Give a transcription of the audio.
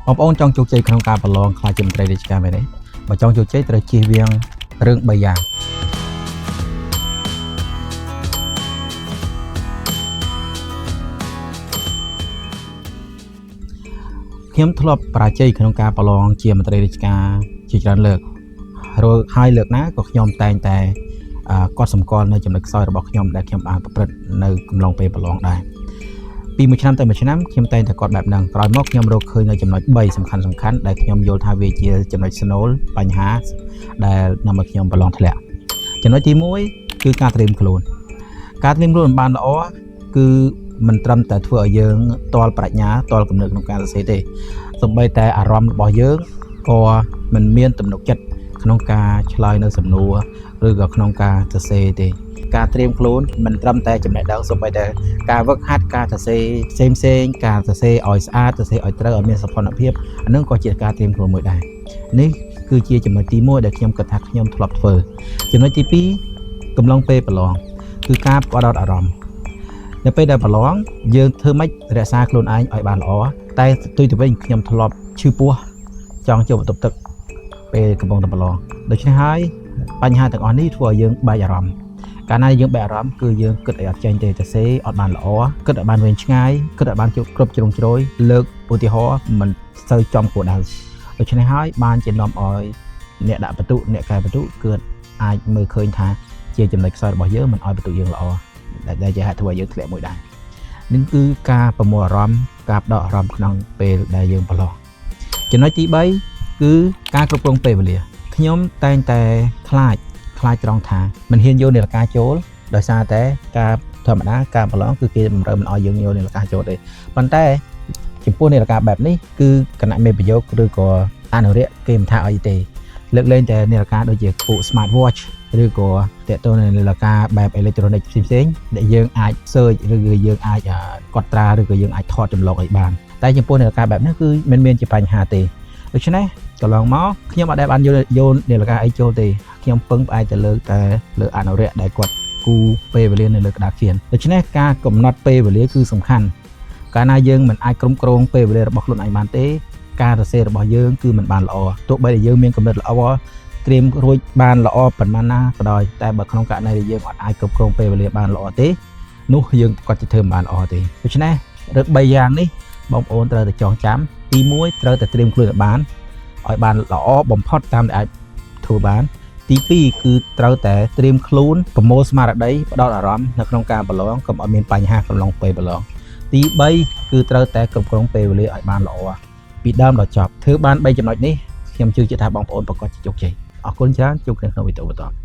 បងប្អូនចង់ជោគជ័យក្នុងការប្រឡងខ្លាចជាមន្ត្រីរាជការមែនទេបើចង់ជោគជ័យត្រូវជៀសវាងរឿង3យ៉ាងខ្ញុំធ្លាប់បរាជ័យក្នុងការប្រឡងជាមន្ត្រីរាជការជាច្រើនលើកហើយលើកណាក៏ខ្ញុំតែងតែគាត់សម្គាល់នៅចំណុចខ្សោយរបស់ខ្ញុំដែលខ្ញុំបានប្រព្រឹត្តនៅកំឡុងពេលប្រឡងដែរពីមួយឆ្នាំទៅមួយឆ្នាំខ្ញុំតែងតែគាត់បែបហ្នឹងក្រោយមកខ្ញុំរកឃើញនៅចំណុច3សំខាន់ដែលខ្ញុំយល់ថាវាជាចំណុចស្នូលបញ្ហាដែលនាំឲ្យខ្ញុំប្រឡងធ្លាក់ចំណុចទី1គឺការត្រៀមខ្លួនបានល្អគឺមិនត្រឹមតែធ្វើឲ្យយើងតល់ប្រាជ្ញាតល់គំនិតក្នុងការសរសេរទេសូម្បីតែអារម្មណ៍របស់យើងក៏មិនមានទំនុកចិត្តក្នុងការឆ្លើយនៅសំណួរឬក៏ក្នុងការសរសេរទេការត្រៀមខ្លួនមិនត្រឹមតែចំណេះដឹងសូម្បីតែការវឹកហាត់ការសរសេរផ្សេងការសរសេរឲ្យស្អាតសរសេរឲ្យត្រូវឲ្យមានសោភ័ណភាពអានឹងក៏ជាការត្រៀមខ្លួនមួយដែរនេះគឺជាចំណុចទី1ដែលខ្ញុំគិតថាខ្ញុំធ្លាប់ធ្វើចំណុចទី2កំឡុងពេលប្រឡងគឺការផ្ដោតអារម្មណ៍នៅពេលដែលប្រឡងយើងធ្វើម៉េចរក្សាខ្លួនឯងឲ្យបានល្អតែផ្ទុយទៅវិញខ្ញុំធ្លាប់ឈឺពោះចង់ចូលបន្ទប់ទឹកពេលកំពុងតែប្រឡងដូច្នេះហើយបញ្ហាទាំងអស់នេះធ្វើឲ្យយើងបែកអារម្មណ៍កាលណាយើងបែកអារម្មណ៍គឺយើងគិតឲ្យអត់ចេញទេទៅសេអត់បានល្អគិតឲ្យបានវែងឆ្ងាយគិតឲ្យបានគ្រប់ជ្រុងជ្រោយលើកឧទាហរណ៍មិនសូវចំគោលដៅដូច្នេះហើយបានជានាំឲ្យអ្នកដាក់បន្ទុកអ្នកកែបន្ទុកគឺអាចមើលឃើញថាជាចំណុចខ្សោយរបស់យើងមិនឲ្យបន្ទុកយើងល្អដែលជាហេតុធ្វើឲ្យយើងធ្លាក់មួយដែរនឹងគឺការប្រមូលអារម្មណ៍ការបដិអារម្មណ៍ក្នុងពេលដែលយើងប្រឡងចំណុចទី3គឺការគ្រប់គ្រងពេលវេលាខ្ញុំតែងតែខ្លាចត្រង់ថាមិនហ៊ានយកនាឡិកាចូលដោយសារតែការធម្មតាការប្រឡងគឺគេមិនឲ្យយើងយកនាឡិកាចូលទេប៉ុន្តែចំពោះនាឡិកាបែបនេះគឺគណៈមេប្រយោគឬក៏អនុរិយគេមិនថាអីទេលើកលែងតែនាឡិកាដូចជាពួក smart watch ឬក៏តេតូននាឡិកាបែបអេឡិចត្រូនិកផ្សេងដែលយើងអាច search ឬក៏យើងអាចកត់ត្រាឬក៏យើងអាចថតចម្លងអីបានតែចំពោះនាឡិកាបែបនេះគឺមិនមានជាបញ្ហាទេដូច្នេះកន្លងមកខ្ញុំអត់ដែលបានយកនាឡិកាអីចូលទេខ្ញុំពឹងផ្អែកទៅលើអនុរិយដែលគាត់គូពេលវេលានៅលើក្តារខៀនដូច្នេះការកំណត់ពេលវេលាគឺសំខាន់កាលណាយើងមិនអាចគ្រប់គ្រងពេលវេលារបស់ខ្លួនឯងបានទេការសរសេររបស់យើងគឺមិនបានល្អទោះបីតែយើងមានកម្រិតល្អត្រៀមរួចបានល្អប៉ុន្មានណាក៏ដោយតែបើក្នុងករណីដែលយើងអត់អាចគ្រប់គ្រងពេលវេលាបានល្អទេនោះយើងក៏จะធ្វើមិនបានល្អទេដូច្នេះរឿង3យ៉ាងនេះបងប្អូនត្រូវតែចងចាំទី1ត្រូវតែត្រៀមខ្លួនឲ្យបានល្អបំផុតតាមដែលអាចធ្វើបានទី2គឺត្រូវតែត្រៀមខ្លួនប្រមូលស្មារតីផ្ដោតអារម្មណ៍នៅក្នុងការប្រឡងកុំឲ្យមានបញ្ហាកំឡុងពេលប្រឡងទី3គឺត្រូវតែគ្រប់គ្រងពេលវេលាឲ្យបានល្អពីដើមដល់ចប់ធ្វើបាន3ចំណុចនេះខ្ញុំជឿជាក់ថាបងប្អូនប្រកាសជាជោគជ័យអរគុណច្រើនជួបគ្នាក្នុងវីដេអូបន្ត